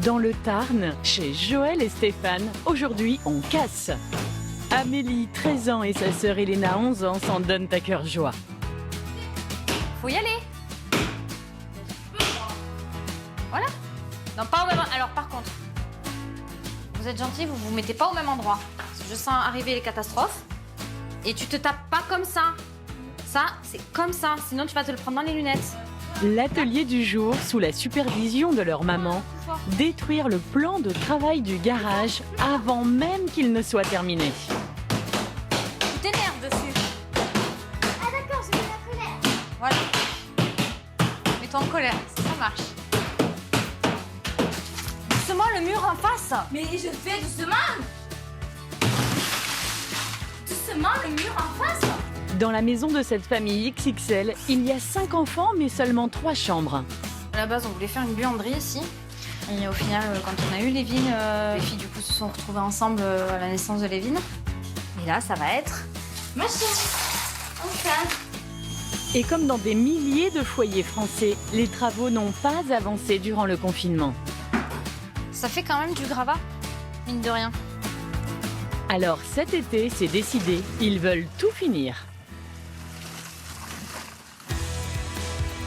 Dans le Tarn, chez Joël et Stéphane, aujourd'hui on casse. Amélie, 13 ans, et sa sœur Elena, 11 ans, s'en donnent à cœur joie. Faut y aller. Voilà. Non, pas au même. Alors par contre, vous êtes gentils, vous vous mettez pas au même endroit. Parce que je sens arriver les catastrophes. Et tu te tapes pas comme ça. Ça, c'est comme ça. Sinon, tu vas te le prendre dans les lunettes. L'atelier du jour, sous la supervision de leur maman, détruire le plan de travail du garage avant même qu'il ne soit terminé. Tu t'énerves dessus. Ah d'accord, je mets la colère. Voilà. Mets-toi en colère, ça marche. Doucement le mur en face. Mais je fais doucement. Doucement le mur en face. Dans la maison de cette famille XXL, il y a 5 enfants mais seulement 3 chambres. À la base, on voulait faire une buanderie ici. Et au final, quand on a eu Lévine, les filles du coup se sont retrouvées ensemble à la naissance de Lévine. Et là, ça va être... Machin. Enfin. Et comme dans des milliers de foyers français, les travaux n'ont pas avancé durant le confinement. Ça fait quand même du gravat, mine de rien. Alors cet été, c'est décidé, ils veulent tout finir.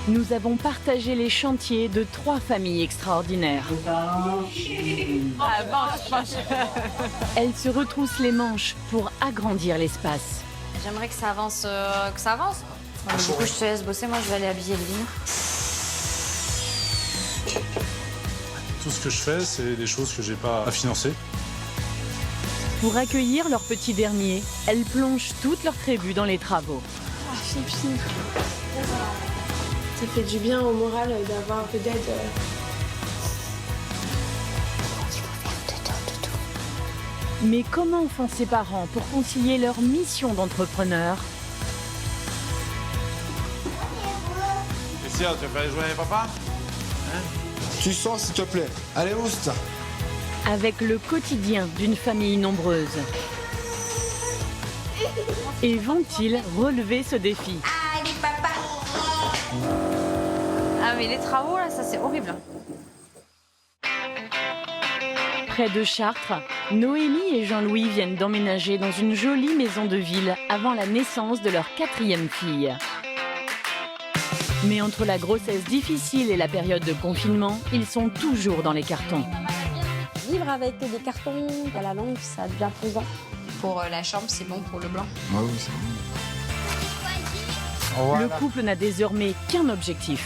Nous avons partagé les chantiers de 3 familles extraordinaires. Elles se retroussent les manches pour agrandir l'espace. J'aimerais que ça avance, Bon, du coup, je te laisse bosser, moi je vais aller habiller Lévine. Tout ce que je fais, c'est des choses que j'ai pas à financer. Pour accueillir leur petit dernier, elles plongent toutes leurs prévues dans les travaux. Ah, Fifi. Ça fait du bien au moral d'avoir un peu d'aide. Mais comment font ces parents pour concilier leur mission d'entrepreneur Et si, tu vas faire jouer avec papa? Tu sens, s'il te plaît. Allez, oust. avec le quotidien d'une famille nombreuse? Et vont-ils relever ce défi? Allez papa. Ah mais les travaux là, ça c'est horrible. Près de Chartres, Noémie et Jean-Louis viennent d'emménager dans une jolie maison de ville avant la naissance de leur 4e fille. Mais entre la grossesse difficile et la période de confinement, ils sont toujours dans les cartons. Vivre avec des cartons à la longue, ça devient pesant. Pour la chambre, c'est bon pour le blanc. Ah oui, c'est bon. Le couple n'a désormais qu'un objectif.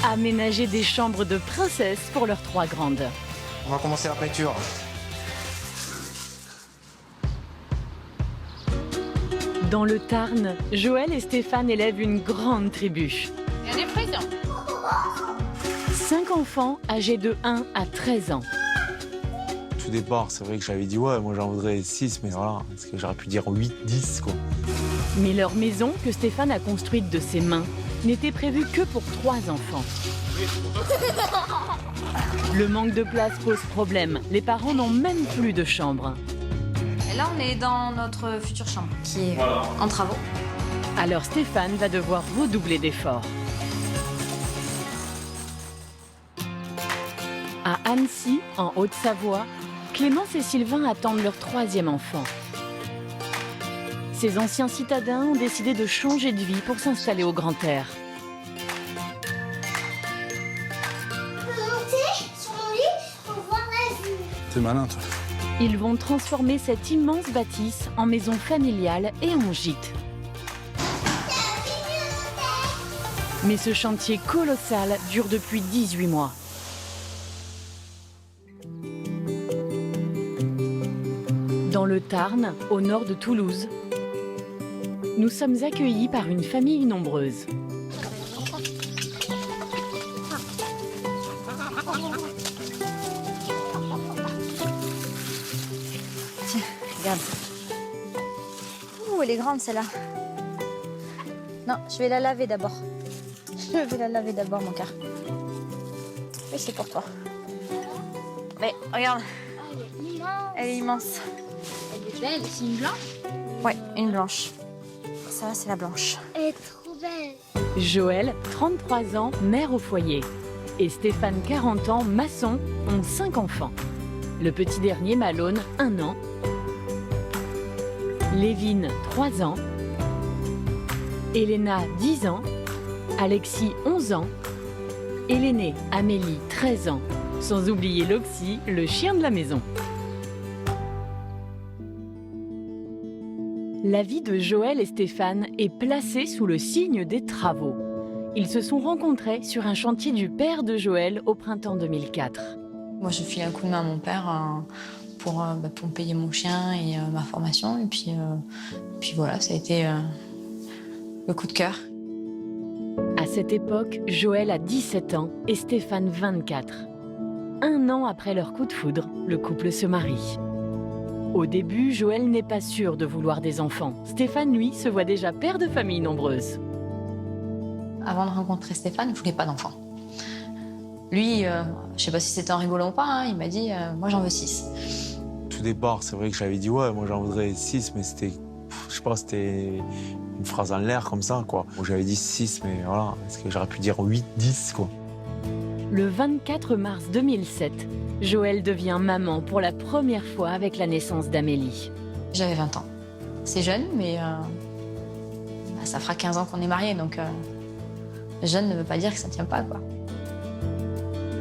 Aménager des chambres de princesse pour leurs 3 grandes. On va commencer la peinture. Dans le Tarn, Joël et Stéphane élèvent une grande tribu. Il y a des frites. 5 enfants âgés de 1 à 13 ans. Tout départ, c'est vrai que j'avais dit ouais, moi j'en voudrais 6, mais voilà, parce que j'aurais pu dire 8, 10 quoi. Mais leur maison, que Stéphane a construite de ses mains, n'était prévue que pour 3 enfants. Le manque de place pose problème. Les parents n'ont même plus de chambre. Et là, on est dans notre future chambre, qui est en travaux. Alors Stéphane va devoir redoubler d'efforts. À Annecy, en Haute-Savoie, Clémence et Sylvain attendent leur 3e enfant. Ces anciens citadins ont décidé de changer de vie pour s'installer au grand air. Je peux monter sur mon lit pour voir la vue. T'es malin, toi. Ils vont transformer cette immense bâtisse en maison familiale et en gîte. Mais ce chantier colossal dure depuis 18 mois. Dans le Tarn, au nord de Toulouse, nous sommes accueillis par une famille nombreuse. Tiens, regarde. Ouh, elle est grande celle-là. Non, je vais la laver d'abord. Je vais la laver d'abord, mon cœur. Oui, c'est pour toi. Mais regarde, elle est immense. Elle est belle, c'est une blanche. Ouais, une blanche. Ça, c'est la blanche. Elle est trop belle. Joël, 33 ans, mère au foyer. Et Stéphane, 40 ans, maçon, ont 5 enfants. Le petit dernier, Malone, 1 an. Lévine, 3 ans. Elena, 10 ans. Alexis, 11 ans. Et l'aînée, Amélie, 13 ans. Sans oublier Loxy, le chien de la maison. La vie de Joël et Stéphane est placée sous le signe des travaux. Ils se sont rencontrés sur un chantier du père de Joël au printemps 2004. Moi, je file un coup de main à mon père pour me payer mon chien et ma formation. Et puis voilà, ça a été le coup de cœur. À cette époque, Joël a 17 ans et Stéphane 24. 1 an après leur coup de foudre, le couple se marie. Au début, Joël n'est pas sûr de vouloir des enfants. Stéphane, lui, se voit déjà père de famille nombreuse. Avant de rencontrer Stéphane, il ne voulait pas d'enfants. Lui, je ne sais pas si c'était en rigolant ou pas, hein, il m'a dit moi j'en veux 6. Tout départ, c'est vrai que j'avais dit ouais, moi j'en voudrais 6, mais c'était, je sais pas, c'était une phrase en l'air comme ça, quoi. Moi, j'avais dit 6, mais voilà, parce que j'aurais pu dire 8, 10, quoi. Le 24 mars 2007, Joël devient maman pour la première fois avec la naissance d'Amélie. J'avais 20 ans. C'est jeune, mais ça fera 15 ans qu'on est mariés, donc jeune ne veut pas dire que ça ne tient pas, quoi.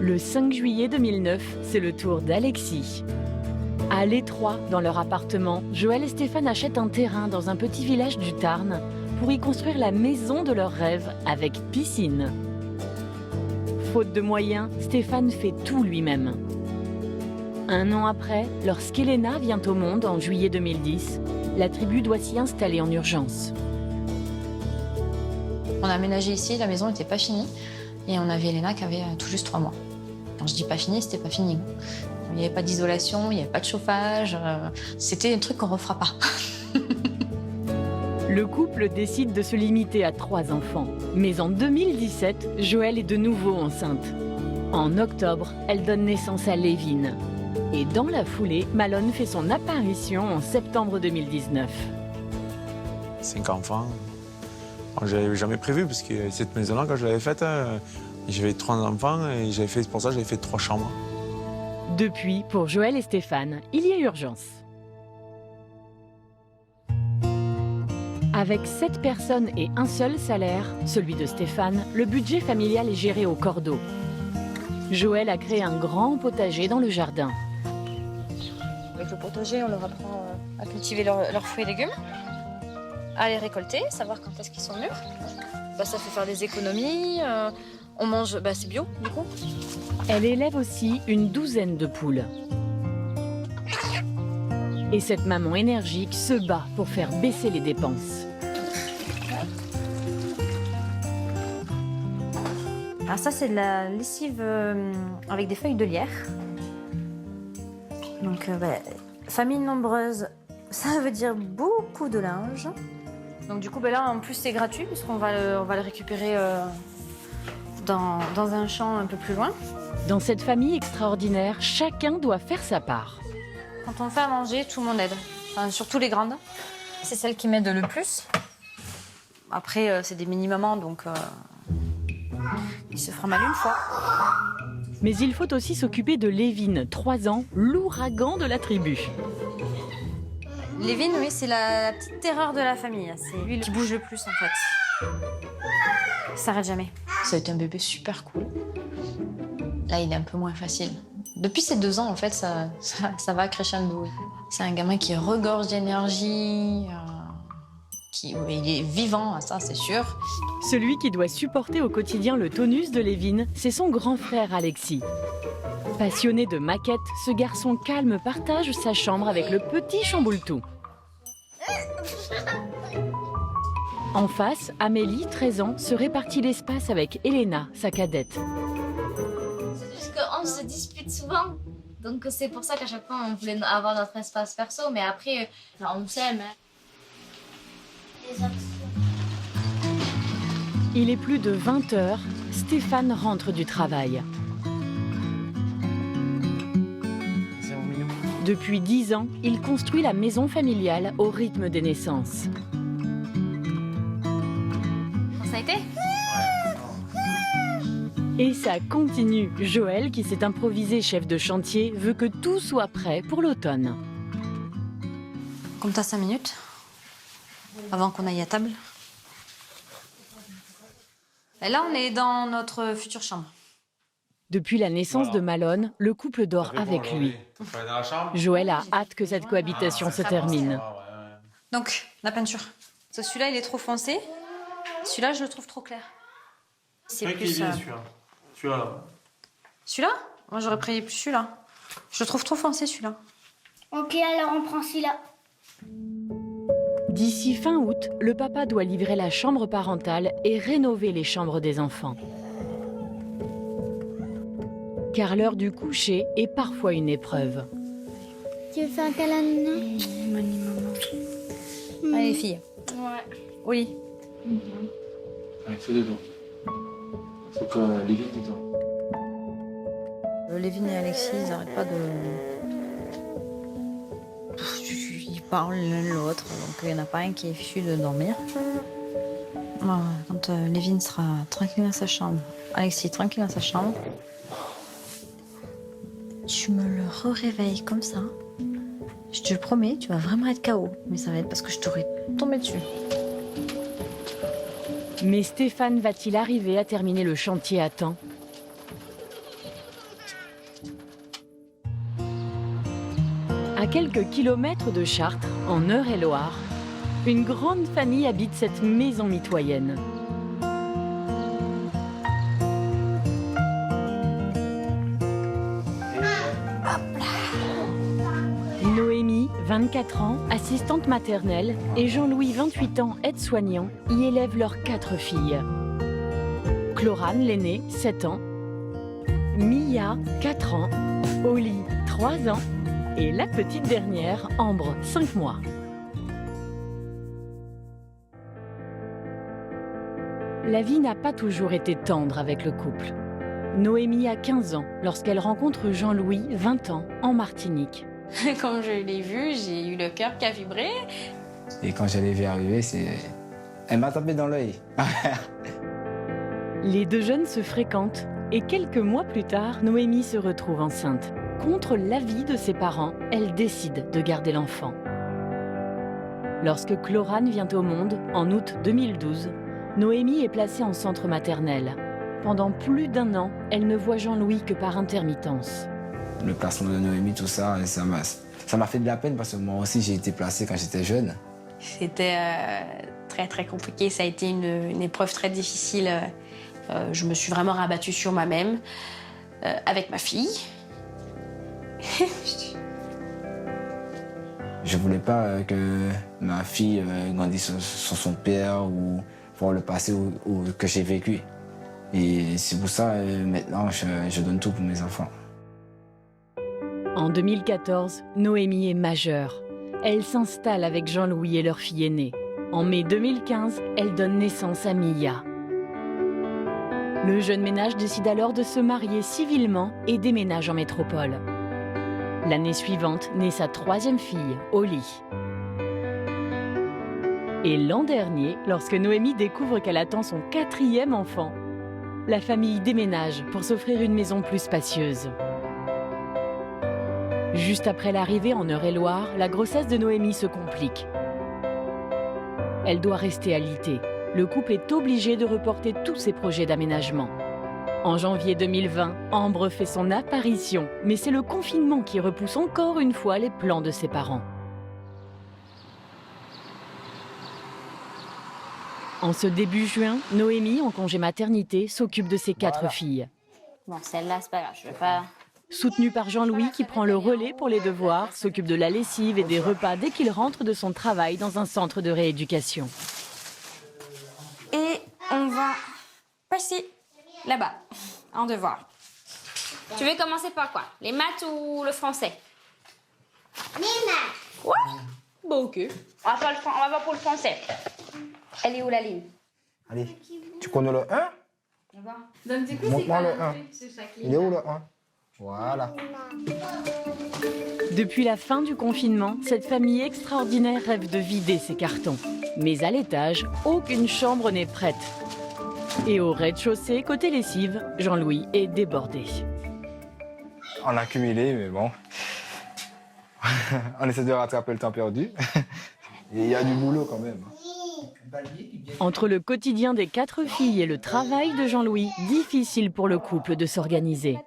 Le 5 juillet 2009, c'est le tour d'Alexis. À l'étroit, dans leur appartement, Joël et Stéphane achètent un terrain dans un petit village du Tarn pour y construire la maison de leurs rêves avec piscine. Faute de moyens, Stéphane fait tout lui-même. 1 an après, lorsqu'Elena vient au monde en juillet 2010, la tribu doit s'y installer en urgence. On a aménagé ici, la maison n'était pas finie, et on avait Elena qui avait tout juste 3 mois. Quand je dis pas fini, c'était pas fini. Il n'y avait pas d'isolation, il n'y avait pas de chauffage, c'était un truc qu'on refera pas. Le couple décide de se limiter à 3 enfants. Mais en 2017, Joël est de nouveau enceinte. En octobre, elle donne naissance à Lévine. Et dans la foulée, Malone fait son apparition en septembre 2019. 5 enfants. Je n'avais jamais prévu, parce que cette maison-là, quand je l'avais faite, j'avais 3 enfants et c'est pour ça que j'avais fait 3 chambres. Depuis, pour Joël et Stéphane, il y a urgence. Avec 7 personnes et un seul salaire, celui de Stéphane, le budget familial est géré au cordeau. Joël a créé un grand potager dans le jardin. Avec le potager, on leur apprend à cultiver leurs fruits et légumes, à les récolter, savoir quand est-ce qu'ils sont mûrs. Ça fait faire des économies, on mange, c'est bio du coup. Elle élève aussi une 12aine de poules. Et cette maman énergique se bat pour faire baisser les dépenses. Alors ça, c'est de la lessive avec des feuilles de lierre. Donc, famille nombreuse, ça veut dire beaucoup de linge. Donc du coup, là, en plus, c'est gratuit puisqu'on va le récupérer dans un champ un peu plus loin. Dans cette famille extraordinaire, chacun doit faire sa part. Quand on fait à manger, tout le monde aide. Enfin, surtout les grandes. C'est celle qui m'aide le plus. Après, c'est des mini-mamans, donc il se fera mal une fois. Mais il faut aussi s'occuper de Lévine, 3 ans, l'ouragan de la tribu. Lévine, oui, c'est la petite terreur de la famille. C'est lui qui bouge le plus, en fait. Il s'arrête jamais. Ça a été un bébé super cool. Là, il est un peu moins facile. Depuis ses 2 ans, en fait, ça va crescendo. C'est un gamin qui regorge d'énergie, il est vivant, ça, c'est sûr. Celui qui doit supporter au quotidien le tonus de Lévine, c'est son grand frère Alexis. Passionné de maquettes, ce garçon calme partage sa chambre avec le petit Chamboultou. En face, Amélie, 13 ans, se répartit l'espace avec Elena, sa cadette. C'est juste qu'on se dispute souvent. Donc c'est pour ça qu'à chaque fois on voulait avoir notre espace perso, mais après on s'aime. Il est plus de 20 heures, Stéphane rentre du travail. Depuis 10 ans, il construit la maison familiale au rythme des naissances. Ça a arrêter? Et ça continue. Joël, qui s'est improvisé chef de chantier, veut que tout soit prêt pour l'automne. Comme t'as 5 minutes, avant qu'on aille à table. Et là, on est dans notre future chambre. Depuis la naissance de Malone, le couple dort avec lui. Joël a hâte que cette cohabitation se termine. Donc, la peinture. Celui-là, il est trop foncé. Celui-là, je le trouve trop clair. C'est plus... Celui-là? Moi, j'aurais pris plus celui-là. Je le trouve trop foncé, celui-là. Ok, alors on prend celui-là. D'ici fin août, le papa doit livrer la chambre parentale et rénover les chambres des enfants. Car l'heure du coucher est parfois une épreuve. Tu veux faire un câlin, Allez, les filles. Ouais. Au lit. Allez, fais de dos. Faut que Lévin est dedans. Lévin et Alexis, ils n'arrêtent pas de... Ils parlent l'un l'autre, donc il n'y en a pas un qui est fichu de dormir. Quand Lévin sera tranquille dans sa chambre, Alexis tranquille dans sa chambre, tu me le réveilles comme ça. Je te le promets, tu vas vraiment être KO. Mais ça va être parce que je t'aurais tombé dessus. Mais Stéphane va-t-il arriver à terminer le chantier à temps? À quelques kilomètres de Chartres, en Eure-et-Loire, une grande famille habite cette maison mitoyenne. Noémie, 24 ans, assistante maternelle, et Jean-Louis, 28 ans, aide-soignant, y élèvent leurs 4 filles. Chlorane, l'aînée, 7 ans, Mia, 4 ans, Oli, 3 ans, et la petite dernière, Ambre, 5 mois. La vie n'a pas toujours été tendre avec le couple. Noémie a 15 ans lorsqu'elle rencontre Jean-Louis, 20 ans, en Martinique. Quand je l'ai vue, j'ai eu le cœur qui a vibré. Et quand je l'ai vu arriver, elle m'a tapé dans l'œil. Les deux jeunes se fréquentent et quelques mois plus tard, Noémie se retrouve enceinte. Contre l'avis de ses parents, elle décide de garder l'enfant. Lorsque Chlorane vient au monde, en août 2012, Noémie est placée en centre maternel. Pendant plus d'1 an, elle ne voit Jean-Louis que par intermittence. Le placement de Noémie, tout ça, ça m'a fait de la peine parce que moi aussi, j'ai été placé quand j'étais jeune. C'était très très compliqué, ça a été une épreuve très difficile. Je me suis vraiment rabattue sur moi-même, avec ma fille. Je voulais pas que ma fille grandisse sur son père ou voir le passé que j'ai vécu. Et c'est pour ça, maintenant, je donne tout pour mes enfants. En 2014, Noémie est majeure. Elle s'installe avec Jean-Louis et leur fille aînée. En mai 2015, elle donne naissance à Mia. Le jeune ménage décide alors de se marier civilement et déménage en métropole. L'année suivante naît sa 3e fille, Oli. Et l'an dernier, lorsque Noémie découvre qu'elle attend son 4e enfant, la famille déménage pour s'offrir une maison plus spacieuse. Juste après l'arrivée en Eure-et-Loire, la grossesse de Noémie se complique. Elle doit rester alitée. Le couple est obligé de reporter tous ses projets d'aménagement. En janvier 2020, Ambre fait son apparition, mais c'est le confinement qui repousse encore une fois les plans de ses parents. En ce début juin, Noémie, en congé maternité, s'occupe de ses 4 filles. Bon, celle-là, c'est pas grave, je vais pas... Soutenue par Jean-Louis qui prend le relais pour les devoirs, s'occupe de la lessive et des repas dès qu'il rentre de son travail dans un centre de rééducation. Et on va passer là-bas, en devoir. Tu veux commencer par quoi? Les maths ou le français? Les mains. Quoi? Bon, ok. On va pour le français. Elle est où la ligne? Allez, tu connais le 1? Montre-moi le 1. Il est où le 1? Voilà. Depuis la fin du confinement, cette famille extraordinaire rêve de vider ses cartons. Mais à l'étage, aucune chambre n'est prête. Et au rez-de-chaussée, côté lessive, Jean-Louis est débordé. On a cumulé, mais bon. On essaie de rattraper le temps perdu. Et il y a du boulot quand même. Entre le quotidien des 4 filles et le travail de Jean-Louis, difficile pour le couple de s'organiser.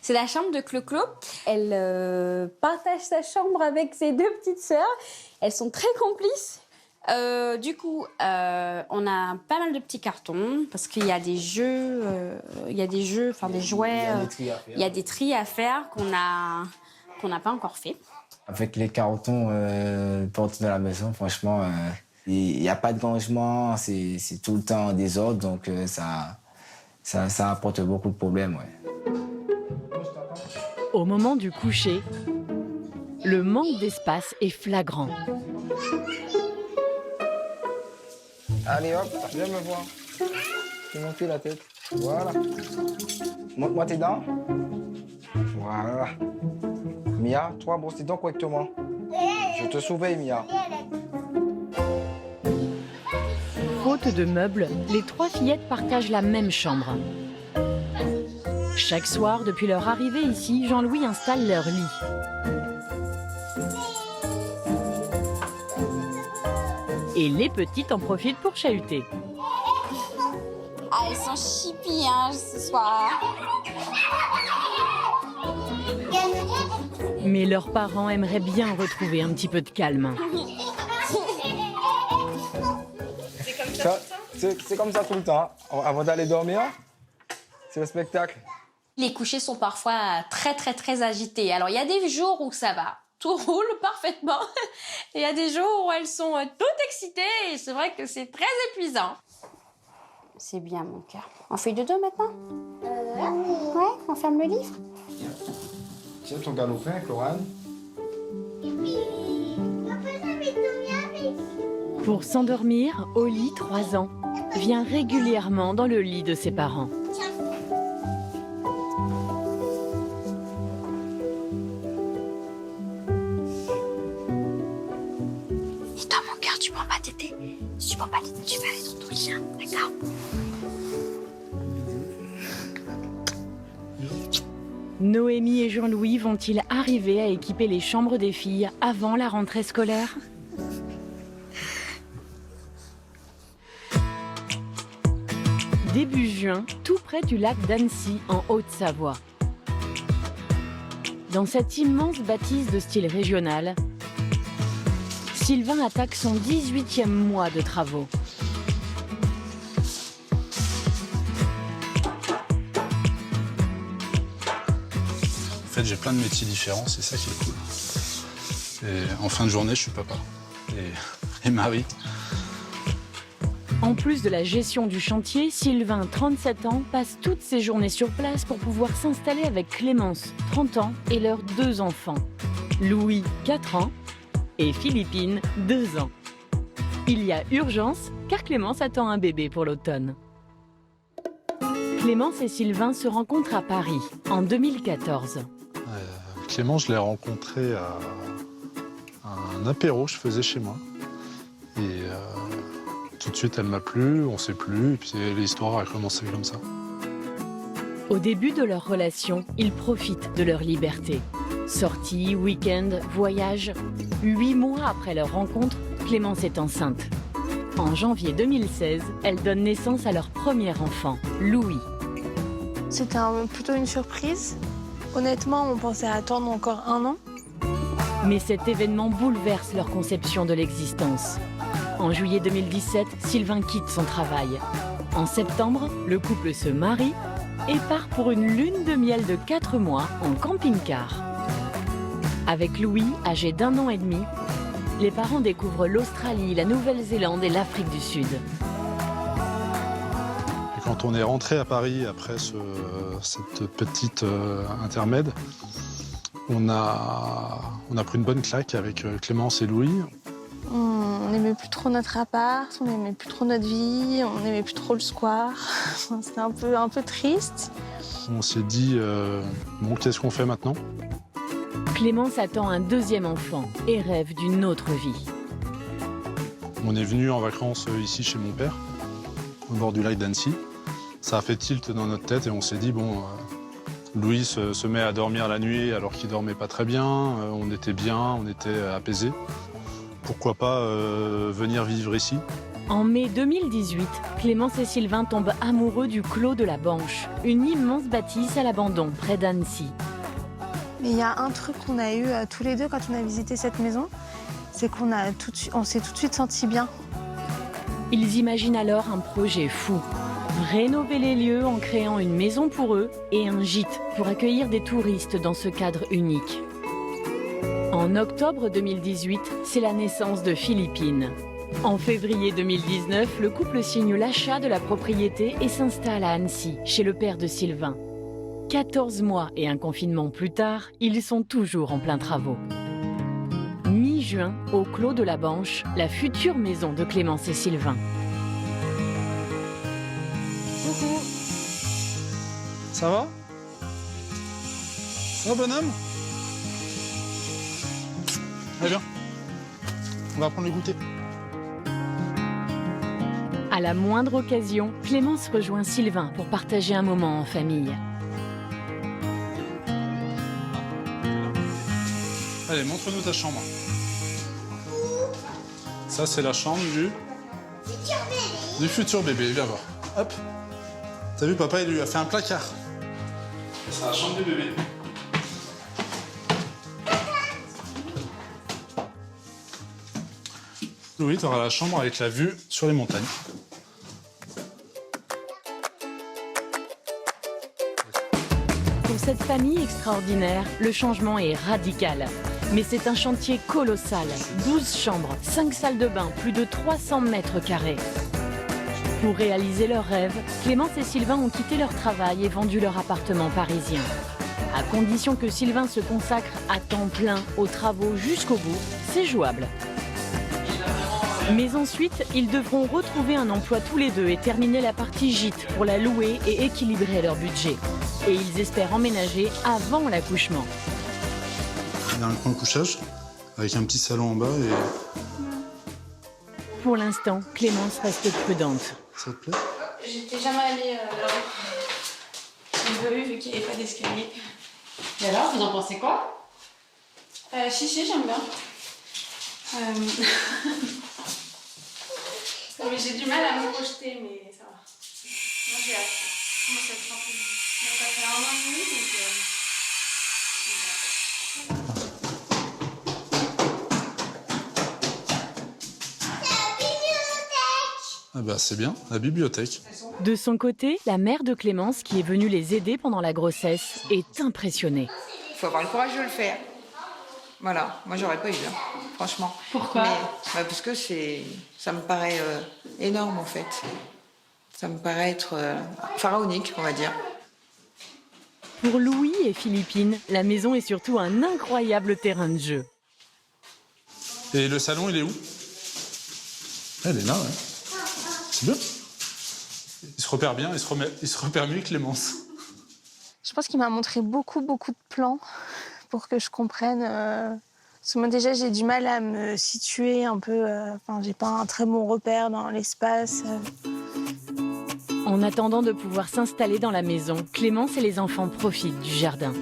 C'est la chambre de Clo-Clo. Elle partage sa chambre avec ses 2 petites sœurs. Elles sont très complices. Du coup, on a pas mal de petits cartons parce qu'il y a des jeux, enfin des jouets. Il y a des tris à faire qu'on n'a pas encore fait. Avec les cartons portés dans la maison, franchement, il n'y a pas de rangement, c'est tout le temps en désordre, donc ça apporte beaucoup de problèmes. Ouais. Au moment du coucher, le manque d'espace est flagrant. Allez hop, viens me voir. Fais monter la tête. Voilà. Monte-moi tes dents. Voilà. Mia, toi, brosse tes dents correctement. Je te surveille, Mia. Faute de meubles, les 3 fillettes partagent la même chambre. Chaque soir, depuis leur arrivée ici, Jean-Louis installe leur lit. Et les petites en profitent pour chahuter. Ah, elles sont chippies hein, ce soir. Mais leurs parents aimeraient bien retrouver un petit peu de calme. C'est comme ça tout le temps. Avant d'aller dormir, c'est le spectacle. Les couchers sont parfois très agités. Alors, il y a des jours où ça va. Tout roule parfaitement. Et il y a des jours où elles sont toutes excitées et c'est vrai que c'est très épuisant. C'est bien, mon cœur. On fait de 2 maintenant Ouais, on ferme le livre. Tiens ton galopin, Cloran. Pour s'endormir, Oli, 3 ans, vient régulièrement dans le lit de ses parents. Et toi, mon cœur, tu prends pas tété. Si tu prends pas tété, tu vas aller dans ton lit, hein, d'accord? Noémie et Jean-Louis vont-ils arriver à équiper les chambres des filles avant la rentrée scolaire ? Début juin, tout près du lac d'Annecy, en Haute-Savoie. Dans cette immense bâtisse de style régional, Sylvain attaque son 18e mois de travaux. En fait, j'ai plein de métiers différents, c'est ça qui est cool. Et en fin de journée, je suis papa et mari. En plus de la gestion du chantier, Sylvain, 37 ans, passe toutes ses journées sur place pour pouvoir s'installer avec Clémence, 30 ans, et leurs 2 enfants. Louis, 4 ans, et Philippine, 2 ans. Il y a urgence, car Clémence attend un bébé pour l'automne. Clémence et Sylvain se rencontrent à Paris, en 2014. Clémence, je l'ai rencontrée à un apéro que je faisais chez moi. Et tout de suite, elle m'a plu, on s'est plu, et puis l'histoire a commencé comme ça. Au début de leur relation, ils profitent de leur liberté. Sorties, week-ends, voyages. 8 mois après leur rencontre, Clémence est enceinte. En janvier 2016, elle donne naissance à leur premier enfant, Louis. C'était plutôt une surprise. Honnêtement, on pensait attendre encore 1 an. Mais cet événement bouleverse leur conception de l'existence. En juillet 2017, Sylvain quitte son travail. En septembre, le couple se marie et part pour une lune de miel de 4 mois en camping-car. Avec Louis, âgé d'1 an et demi, les parents découvrent l'Australie, la Nouvelle-Zélande et l'Afrique du Sud. Et quand on est rentré à Paris après cette petite intermède, on a pris une bonne claque avec Clémence et Louis. On n'aimait plus trop notre appart, on n'aimait plus trop notre vie, on n'aimait plus trop le square. C'était un peu triste. On s'est dit, bon, qu'est-ce qu'on fait maintenant ? Clémence attend un 2e enfant et rêve d'une autre vie. On est venu en vacances ici chez mon père, au bord du lac d'Annecy. Ça a fait tilt dans notre tête et on s'est dit, bon, Louis se met à dormir la nuit alors qu'il dormait pas très bien, on était bien, on était apaisés. Pourquoi pas venir vivre ici? En mai 2018, Clémence et Sylvain tombent amoureux du Clos de la Banche, une immense bâtisse à l'abandon près d'Annecy. Mais il y a un truc qu'on a eu tous les deux quand on a visité cette maison, c'est qu'on s'est tout de suite sentis bien. Ils imaginent alors un projet fou. Rénover les lieux en créant une maison pour eux et un gîte pour accueillir des touristes dans ce cadre unique. En octobre 2018, c'est la naissance de Philippine. En février 2019, le couple signe l'achat de la propriété et s'installe à Annecy, chez le père de Sylvain. 14 mois et un confinement plus tard, ils sont toujours en plein travaux. Mi-juin, au Clos de la Banche, la future maison de Clémence et Sylvain. Coucou. Ça va? Ça va, bonhomme? Allez, viens. On va prendre le goûter. À la moindre occasion, Clémence rejoint Sylvain pour partager un moment en famille. Allez, montre-nous ta chambre. Ça, c'est la chambre du futur bébé. Viens voir. Hop. T'as vu, papa, il lui a fait un placard. C'est la chambre du bébé. Louis, tu auras la chambre avec la vue sur les montagnes. Pour cette famille extraordinaire, le changement est radical. Mais c'est un chantier colossal. 12 chambres, 5 salles de bain, plus de 300 mètres carrés. Pour réaliser leurs rêves, Clémence et Sylvain ont quitté leur travail et vendu leur appartement parisien. À condition que Sylvain se consacre à temps plein aux travaux jusqu'au bout, c'est jouable. Mais ensuite, ils devront retrouver un emploi tous les deux et terminer la partie gîte pour la louer et équilibrer leur budget. Et ils espèrent emménager avant l'accouchement. Il y a un coin de couchage avec un petit salon en bas et... Pour l'instant, Clémence reste prudente. Ça te plaît? J'étais jamais allée là-haut. J'ai pas vu qu'il n'y avait pas d'escalier. Et alors, vous en pensez quoi? Si, j'aime bien. Mais j'ai du mal à me projeter, mais ça va. Moi, j'ai hâte. Comment ça se sent plus? Ça fait 1 an et demi, Ah bah c'est bien, la bibliothèque. De son côté, la mère de Clémence, qui est venue les aider pendant la grossesse, est impressionnée. Il faut avoir le courage de le faire. Voilà, moi j'aurais pas eu, hein, franchement. Pourquoi? Parce que ça me paraît énorme en fait. Ça me paraît être pharaonique, on va dire. Pour Louis et Philippine, la maison est surtout un incroyable terrain de jeu. Et le salon, il est où? Elle est là, ouais. C'est bien. Il se repère bien, il se repère mieux que Clémence. Je pense qu'il m'a montré beaucoup de plans pour que je comprenne. Parce que moi déjà j'ai du mal à me situer un peu. J'ai pas un très bon repère dans l'espace. En attendant de pouvoir s'installer dans la maison, Clémence et les enfants profitent du jardin.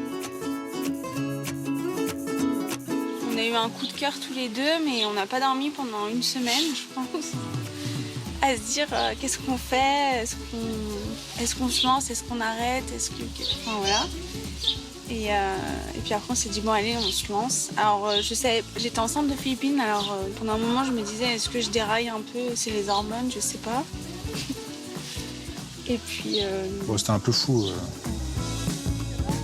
On a eu un coup de cœur tous les deux, mais on n'a pas dormi pendant 1 semaine, je pense. À se dire qu'est-ce qu'on fait, est-ce qu'on se lance, est-ce qu'on arrête, voilà. Et puis après on s'est dit bon allez on se lance. Alors j'étais enceinte de Philippine, alors pendant un moment je me disais est-ce que je déraille un peu, c'est les hormones, je sais pas. Et puis Bon, c'était un peu fou.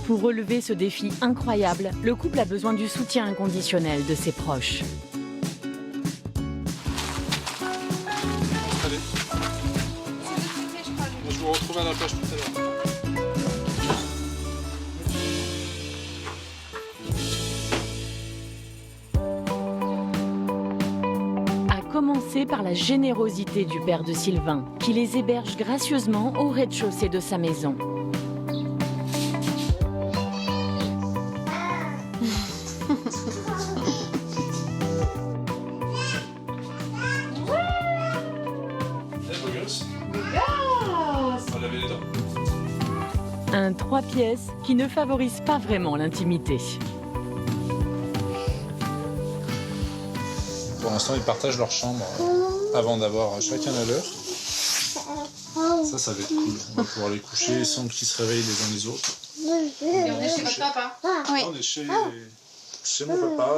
Pour relever ce défi incroyable, le couple a besoin du soutien inconditionnel de ses proches. Allez. Je vous retrouve à la plage tout à l'heure. À commencer par la générosité du père de Sylvain, qui les héberge gracieusement au rez-de-chaussée de sa maison. On va laver les dents. Un 3 pièces qui ne favorise pas vraiment l'intimité. Pour l'instant, ils partagent leur chambre avant d'avoir chacun à l'heure. Ça va être cool. On va pouvoir les coucher sans qu'ils se réveillent les uns les autres. Et on est chez votre papa. Oui. On est chez mon papa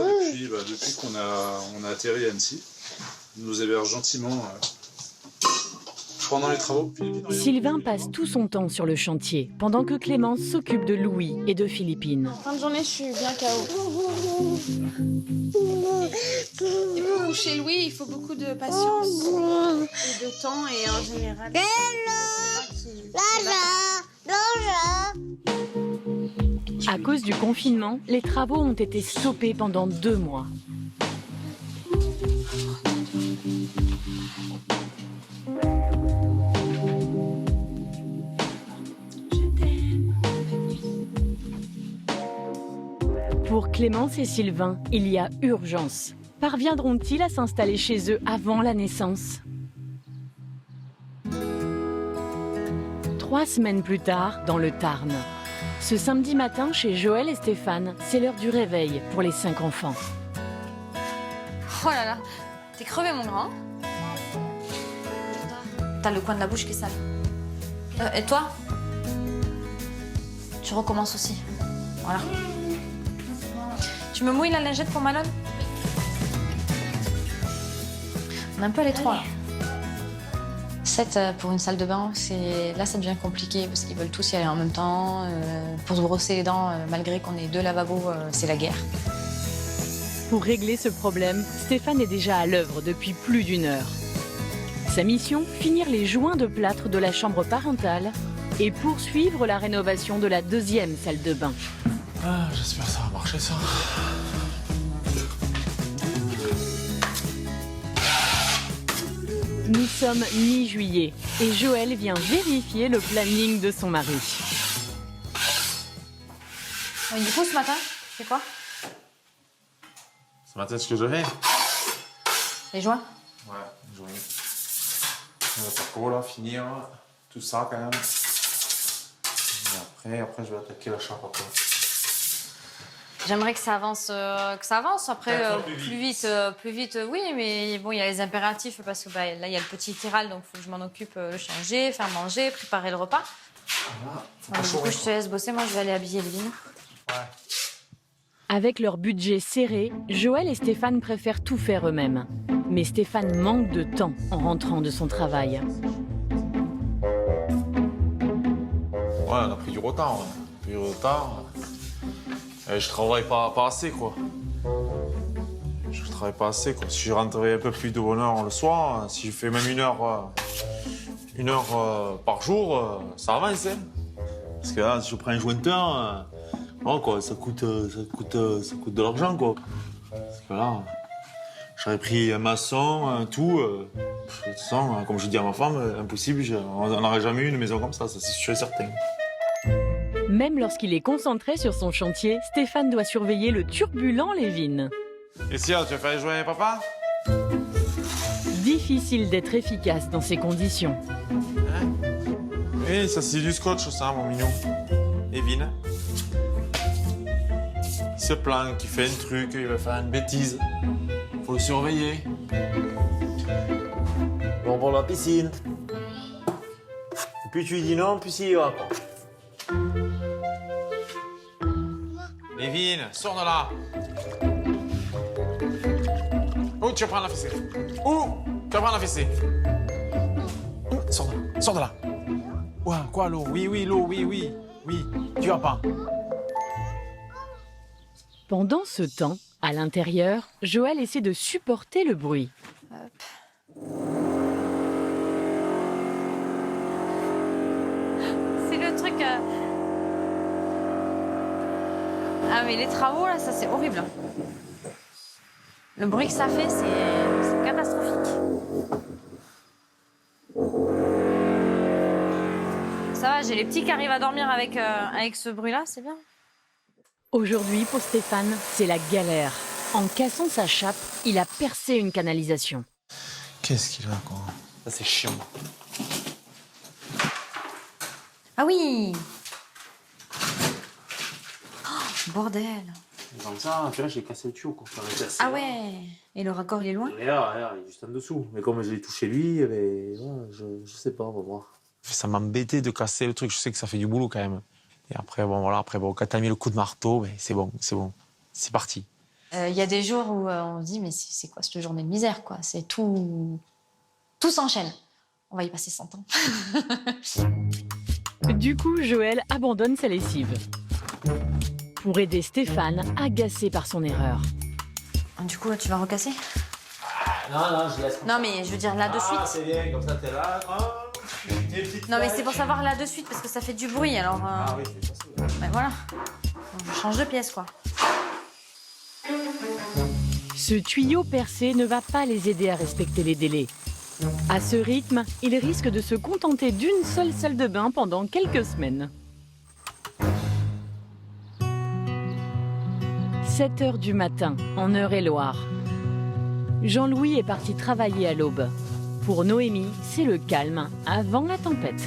depuis qu'on a atterri à Annecy. Il nous héberge gentiment pendant les travaux. Sylvain passe tout son temps sur le chantier, pendant que Clémence s'occupe de Louis et de Philippine. Fin de journée, je suis bien KO. Et pour coucher Louis, il faut beaucoup de patience et de temps et en général. À cause du confinement, les travaux ont été stoppés pendant 2 mois. Pour Clémence et Sylvain, il y a urgence. Parviendront-ils à s'installer chez eux avant la naissance ? 3 semaines plus tard, dans le Tarn. Ce samedi matin, chez Joël et Stéphane, c'est l'heure du réveil pour les 5 enfants. Oh là là, t'es crevé mon grand. T'as le coin de la bouche qui est sale. Et toi? Tu recommences aussi. Voilà. Tu me mouilles la lingette pour Malone? On est un peu à l'étroit là. 7 pour une salle de bain, là ça devient compliqué parce qu'ils veulent tous y aller en même temps. Pour se brosser les dents, malgré qu'on ait 2 lavabos, c'est la guerre. Pour régler ce problème, Stéphane est déjà à l'œuvre depuis plus d'1 heure. Sa mission, finir les joints de plâtre de la chambre parentale et poursuivre la rénovation de la 2e salle de bain. Ah, j'espère que ça va marcher ça. Nous sommes mi-juillet et Joël vient vérifier le planning de son mari. Du coup, ce matin, c'est quoi? Ce matin, ce que je fais? Les joints? Ouais, les joints. Le parcours là, finir tout ça quand même. Et après je vais attaquer la chambre après. J'aimerais que ça avance. Après, plus vite, oui, mais bon, il y a les impératifs parce que là, il y a le petit Tiral, donc il faut que je m'en occupe, le changer, faire manger, préparer le repas. Voilà, Du coup, je te laisse bosser, moi je vais aller habiller Elvin. Ouais. Avec leur budget serré, Joël et Stéphane préfèrent tout faire eux-mêmes. Mais Stéphane manque de temps en rentrant de son travail. Ouais, on a pris du retard. Et je travaille pas assez, quoi. Je travaille pas assez, quoi. Si je rentrais un peu plus de bonne heure le soir, si je fais même 1 heure, par jour, ça avance, hein. Parce que là, si je prends un jointeur, bon, quoi, ça coûte de l'argent, quoi. Parce que là, j'aurais pris un maçon, un tout. De toute façon, comme je dis à ma femme, impossible, on n'aurait jamais eu une maison comme ça c'est sûr et certain. Même lorsqu'il est concentré sur son chantier, Stéphane doit surveiller le turbulent Lévin. Et si, tu vas faire les joints avec papa? Difficile d'être efficace dans ces conditions. Hein? Oui, ça c'est du scotch, ça, mon mignon. Lévin. Il se planque, il fait un truc, il va faire une bêtise. Faut le surveiller. Bon, pour la piscine. Et puis tu lui dis non, puis il y va, quoi. Lévin, sors de là. Où tu vas prendre la fessée? Où tu vas prendre la fessée? Sors de là. Ouais, quoi, l'eau? Oui, l'eau, oui. Tu vas pas. Pendant ce temps, à l'intérieur, Joël essaie de supporter le bruit. C'est le truc. Ah, mais les travaux, là, ça, c'est horrible. Le bruit que ça fait, c'est catastrophique. Ça va, j'ai les petits qui arrivent à dormir avec ce bruit-là, c'est bien. Aujourd'hui, pour Stéphane, c'est la galère. En cassant sa chape, il a percé une canalisation. Qu'est-ce qu'il a, quoi? Ça, c'est chiant. Ah oui! bordel. Comme ça, tu vois, j'ai cassé le tuyau. Quoi. Ah ouais. Et le raccord, il est loin? Regarde, il est juste en dessous. Mais comme je l'ai touché lui, eh ben, ouais, je sais pas, on va voir. Ça m'embêtait de casser le truc. Je sais que ça fait du boulot quand même. Et après, bon, voilà, quand t'as mis le coup de marteau, ben, c'est bon. C'est parti. Il y a des jours où on se dit, mais c'est quoi cette journée de misère, quoi? C'est tout... Tout s'enchaîne. On va y passer 100 ans. Du coup, Joël abandonne sa lessive pour aider Stéphane, agacé par son erreur. Du coup, tu vas recasser? Non, je laisse. Non, mais je veux dire là de suite. C'est bien, comme ça, t'es là. Non, mais c'est pour savoir là de suite, parce que ça fait du bruit, alors... Ah oui, c'est ça. Ben voilà. Je change de pièce, quoi. Ce tuyau percé ne va pas les aider à respecter les délais. À ce rythme, ils risquent de se contenter d'une seule salle de bain pendant quelques semaines. 7 heures du matin, en Eure-et-Loire. Jean-Louis est parti travailler à l'aube. Pour Noémie, c'est le calme avant la tempête.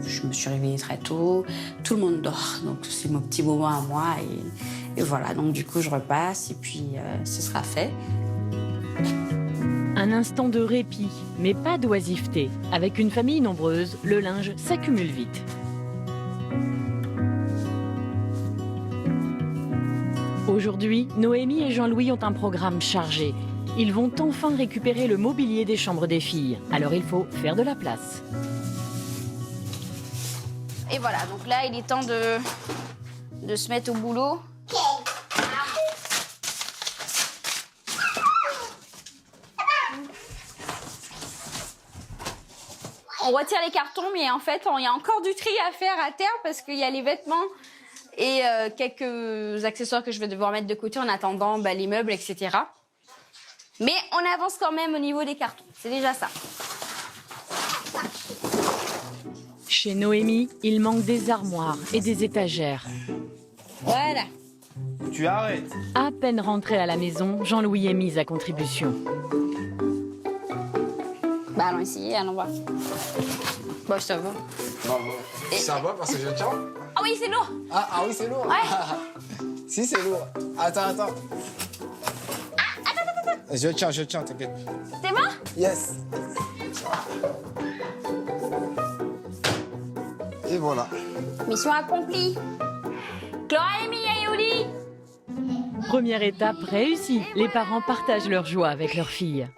Je me suis réveillée très tôt, tout le monde dort, donc c'est mon petit moment à moi. Et voilà, donc du coup je repasse et puis ce sera fait. Un instant de répit, mais pas d'oisiveté. Avec une famille nombreuse, le linge s'accumule vite. Aujourd'hui, Noémie et Jean-Louis ont un programme chargé. Ils vont enfin récupérer le mobilier des chambres des filles. Alors il faut faire de la place. Et voilà, donc là il est temps de se mettre au boulot. On retire les cartons, mais en fait, il y a encore du tri à faire à terre parce qu'il y a les vêtements et quelques accessoires que je vais devoir mettre de côté en attendant les meubles, etc. Mais on avance quand même au niveau des cartons, c'est déjà ça. Chez Noémie, il manque des armoires et des étagères. Voilà. Tu arrêtes. À peine rentré à la maison, Jean-Louis est mis à contribution. Bah allons essayer, allons voir. Bon, ça va. Ça va parce que je tiens. Ah oui, c'est lourd. Ah oui, c'est lourd. Ouais. Si, c'est lourd. Attends. Attends. Je tiens, t'inquiète. C'est bon? Yes. Et voilà. Mission accomplie. Chloé, et Yoli. Première étape réussie. Les parents partagent leur joie avec leur fille.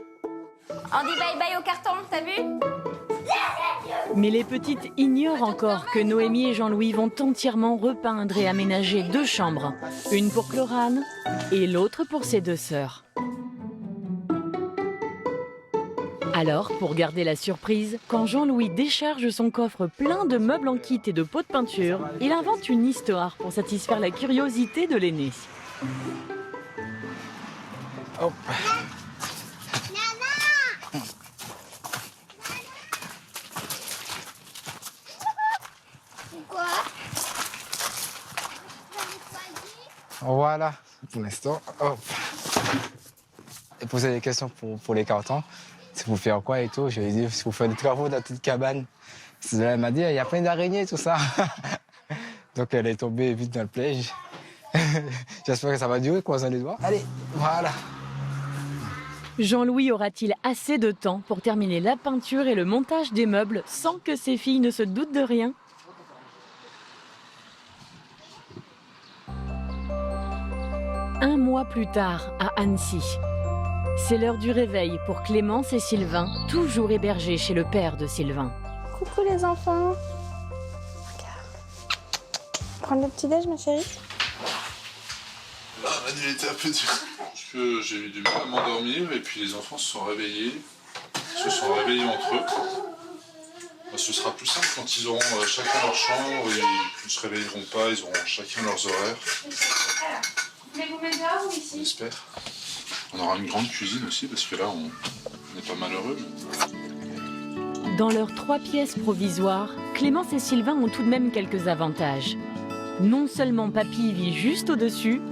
On dit bye bye au carton, t'as vu? Mais les petites ignorent encore que Noémie et Jean-Louis vont entièrement repeindre et aménager 2 chambres. Une pour Chlorane et l'autre pour ses 2 sœurs. Alors, pour garder la surprise, quand Jean-Louis décharge son coffre plein de meubles en kit et de pots de peinture, il invente une histoire pour satisfaire la curiosité de l'aîné. Hop. Voilà, pour l'instant. Hop. Et poser des questions pour les cartons. C'est pour faire quoi et tout. Je lui ai dit, c'est pour faire des travaux dans la petite cabane. Elle m'a dit, il y a plein d'araignées, tout ça. Donc elle est tombée vite dans le piège. J'espère que ça va durer, croisant les doigts. Allez, voilà. Jean-Louis aura-t-il assez de temps pour terminer la peinture et le montage des meubles sans que ses filles ne se doutent de rien ? Un mois plus tard, à Annecy. C'est l'heure du réveil pour Clémence et Sylvain, toujours hébergés chez le père de Sylvain. Coucou les enfants. Regarde. Prendre le petit-déj, ma chérie? La nuit était un peu dure. Parce que j'ai eu du mal à m'endormir et puis les enfants se sont réveillés entre eux. Ce sera plus simple quand ils auront chacun leur chambre et ils ne se réveilleront pas, ils auront chacun leurs horaires. Voulez-vous mettre dehors ou ici? On espère. On aura une grande cuisine aussi parce que là on n'est pas malheureux. Dans leurs 3 pièces provisoires, Clémence et Sylvain ont tout de même quelques avantages. Non seulement papy vit juste au-dessus,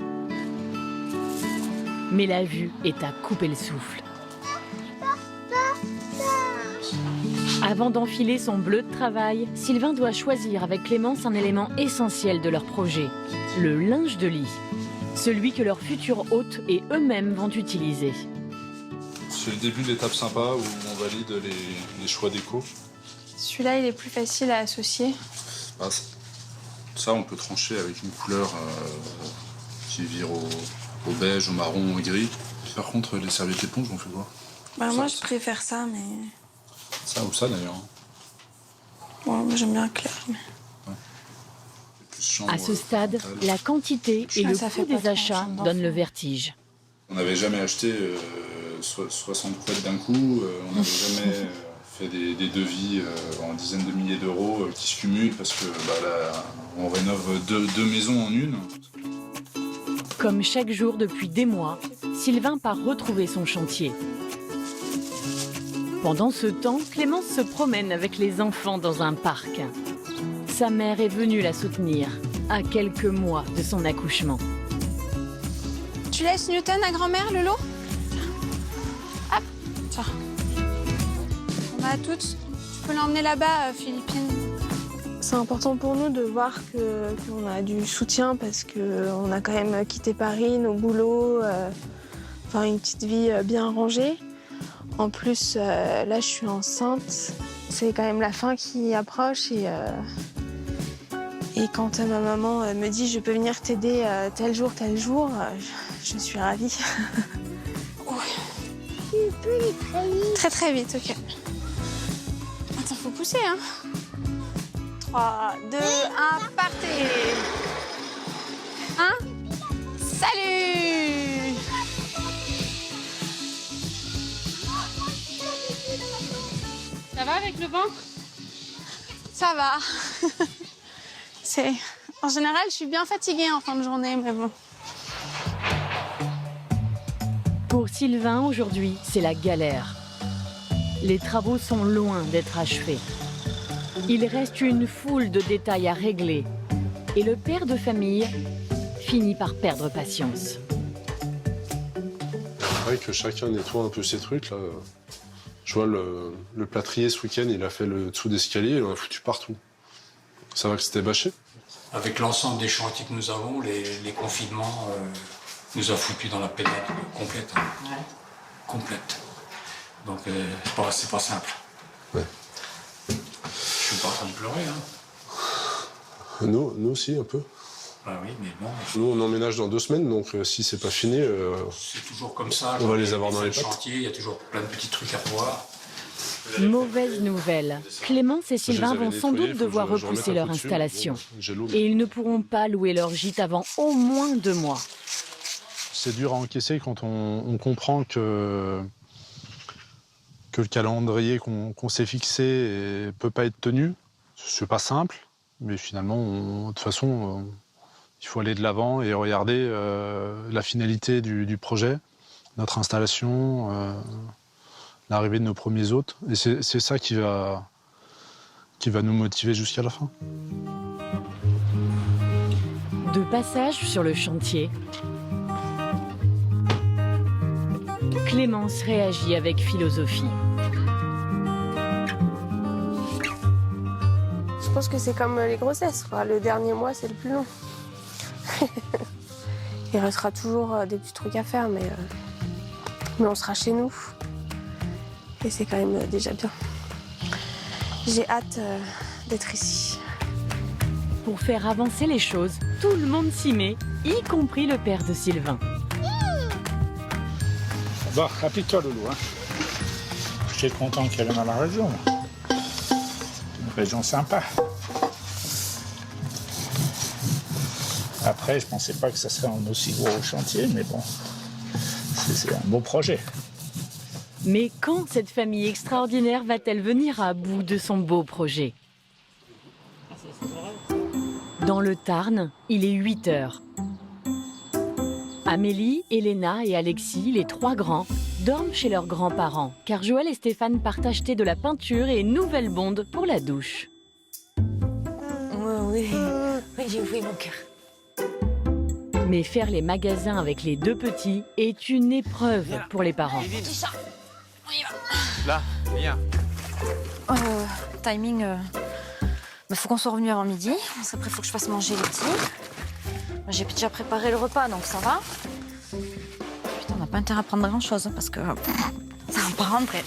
mais la vue est à couper le souffle. Avant d'enfiler son bleu de travail, Sylvain doit choisir avec Clémence un élément essentiel de leur projet, le linge de lit. Celui que leurs futurs hôtes et eux-mêmes vont utiliser. C'est le début de l'étape sympa où on valide les choix déco. Celui-là, il est plus facile à associer. Bah, ça, on peut trancher avec une couleur qui vire au beige, au marron, au gris. Par contre, les serviettes éponges, on fait quoi? Bah, moi, je préfère ça, mais... Ça ou ça, d'ailleurs. Ouais, moi, j'aime bien clair. Mais... À ce stade, la quantité et le coût des achats donnent le vertige. On n'avait jamais acheté 60 couettes d'un coup, on n'avait jamais fait des devis en dizaines de milliers d'euros qui se cumulent parce que là, on rénove deux maisons en une. Comme chaque jour depuis des mois, Sylvain part retrouver son chantier. Pendant ce temps, Clémence se promène avec les enfants dans un parc. Sa mère est venue la soutenir à quelques mois de son accouchement. Tu laisses Newton à grand-mère, Lolo? Hop, tiens. On va à toutes. Tu peux l'emmener là-bas, Philippine. C'est important pour nous de voir qu'on a du soutien parce qu'on a quand même quitté Paris, nos boulots, une petite vie bien rangée. En plus, là, je suis enceinte. C'est quand même la fin qui approche et quand ma maman me dit « je peux venir t'aider tel jour, je suis ravie. Très très vite, ok. Attends, faut pousser, hein. 3, 2, 1, partez. Hein? Salut! Ça va avec le ventre? Ça va. En général, je suis bien fatiguée en fin de journée, mais bon. Pour Sylvain, aujourd'hui, c'est la galère. Les travaux sont loin d'être achevés. Il reste une foule de détails à régler. Et le père de famille finit par perdre patience. C'est vrai que chacun nettoie un peu ses trucs, là. Je vois le plâtrier ce week-end, il a fait le dessous d'escalier, il en a foutu partout. Ça va que c'était bâché? Avec l'ensemble des chantiers que nous avons, les confinements nous a foutus dans la pédale complète. Hein. Ouais. Complète. Donc c'est pas simple. Ouais. Je suis pas en train de pleurer. Hein. Nous aussi, un peu. Ah oui, mais bon. Nous, on emménage dans 2 semaines, donc si c'est pas fini, c'est toujours comme ça. On va les avoir dans les pattes. Chantier, il y a toujours plein de petits trucs à voir. Mauvaise nouvelle. Clémence et Sylvain vont sans doute devoir repousser leur installation. Et ils ne pourront pas louer leur gîte avant au moins 2 mois. C'est dur à encaisser quand on comprend que le calendrier qu'on s'est fixé ne peut pas être tenu. C'est pas simple, mais finalement, de toute façon, il faut aller de l'avant et regarder la finalité du projet, notre installation, l'arrivée de nos premiers hôtes. Et c'est ça qui va nous motiver jusqu'à la fin. De passage sur le chantier, Clémence réagit avec philosophie. Je pense que c'est comme les grossesses, quoi. Le dernier mois, c'est le plus long. Il restera toujours des petits trucs à faire, mais on sera chez nous. Et c'est quand même déjà bien. J'ai hâte d'être ici. Pour faire avancer les choses, tout le monde s'y met, y compris le père de Sylvain. Bon, applique-toi, Loulou. Hein. Je suis content qu'elle est dans la région. Une région sympa. Après, je pensais pas que ça serait un aussi gros chantier, mais bon, c'est un beau projet. Mais quand cette famille extraordinaire va-t-elle venir à bout de son beau projet? Dans le Tarn, il est 8 heures. Amélie, Elena et Alexis, les 3 grands, dorment chez leurs grands-parents, car Joël et Stéphane partent acheter de la peinture et une nouvelle bonde pour la douche. Oui, mon cœur. Mais faire les magasins avec les 2 petits est une épreuve pour les parents. Là, viens. Timing, faut qu'on soit revenu avant midi. Après, il faut que je fasse manger les petits. J'ai déjà préparé le repas, donc ça va. Putain, on n'a pas intérêt à prendre grand-chose, parce que ça va pas rentrer.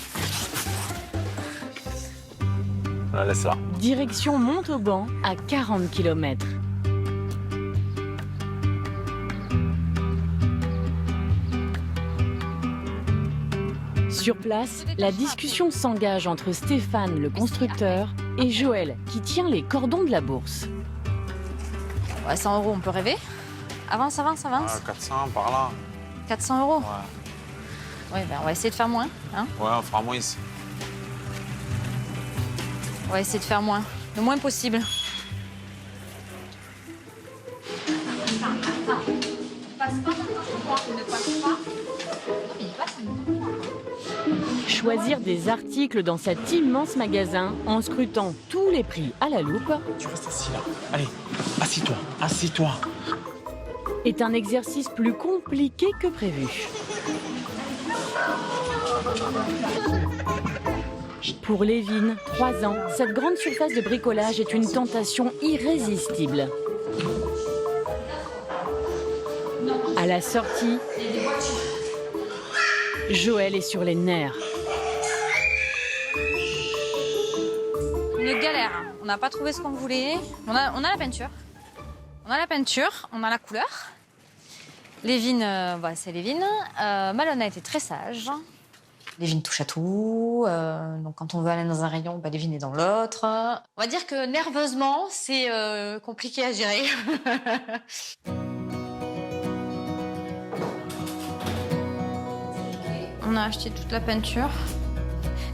Laisse là. Direction Montauban, à 40 km. Sur place, la discussion s'engage entre Stéphane, le constructeur, et Joël, qui tient les cordons de la bourse. Ouais, 100 €, on peut rêver. Avance, avance, avance. 400 par là. 400 €. Ouais. Ouais, ben on va essayer de faire moins. Hein. Ouais, on fera moins ici. On va essayer de faire moins. Le moins possible. Choisir des articles dans cet immense magasin en scrutant tous les prix à la loupe. Tu restes assis là. Allez, assis-toi, assis-toi. Est un exercice plus compliqué que prévu. Pour Lévin, 3 ans, cette grande surface de bricolage est une tentation irrésistible. À la sortie, Joël est sur les nerfs. Une galère. On n'a pas trouvé ce qu'on voulait. On a la peinture. On a la peinture, on a la couleur. Lévin, c'est Lévin. Malone a été très sage. Lévin touche à tout. Donc quand on veut aller dans un rayon, Lévin est dans l'autre. On va dire que nerveusement, c'est compliqué à gérer. On a acheté toute la peinture.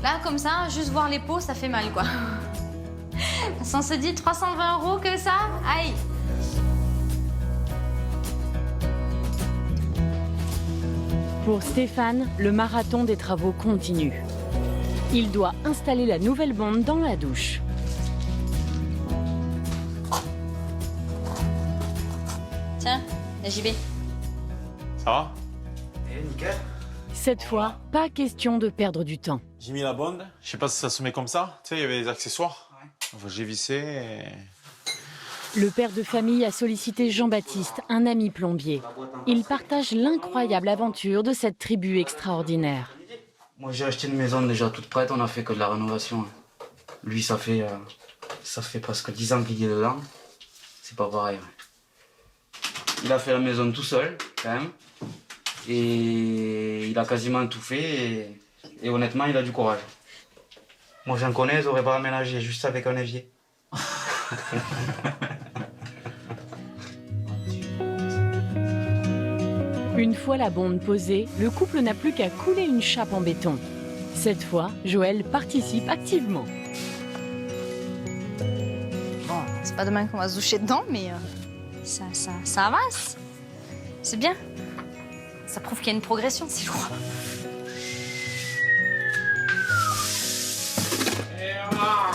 Là, comme ça, juste voir les pots, ça fait mal, quoi. On se dit 320 € que ça, aïe. Pour Stéphane, le marathon des travaux continue. Il doit installer la nouvelle bombe dans la douche. Tiens, la JB. Ça va? Nickel. Cette fois, pas question de perdre du temps. J'ai mis la bonde. Je sais pas si ça se met comme ça. Tu sais, il y avait des accessoires. Ouais. Enfin, j'ai vissé et... Le père de famille a sollicité Jean-Baptiste, un ami plombier. Il partage l'incroyable aventure de cette tribu extraordinaire. Moi, j'ai acheté une maison déjà toute prête, on a fait que de la rénovation. Lui, ça fait presque 10 ans qu'il est dedans. C'est pas pareil. Il a fait la maison tout seul, quand même. Et il a quasiment tout fait. Et honnêtement, il a du courage. Moi, j'en connais, ils n'auraient pas aménagé juste avec un évier. Une fois la bombe posée, le couple n'a plus qu'à couler une chape en béton. Cette fois, Joël participe activement. Bon, c'est pas demain qu'on va se doucher dedans, mais ça avance. C'est bien. Ça prouve qu'il y a une progression, c'est lourd. Et voilà.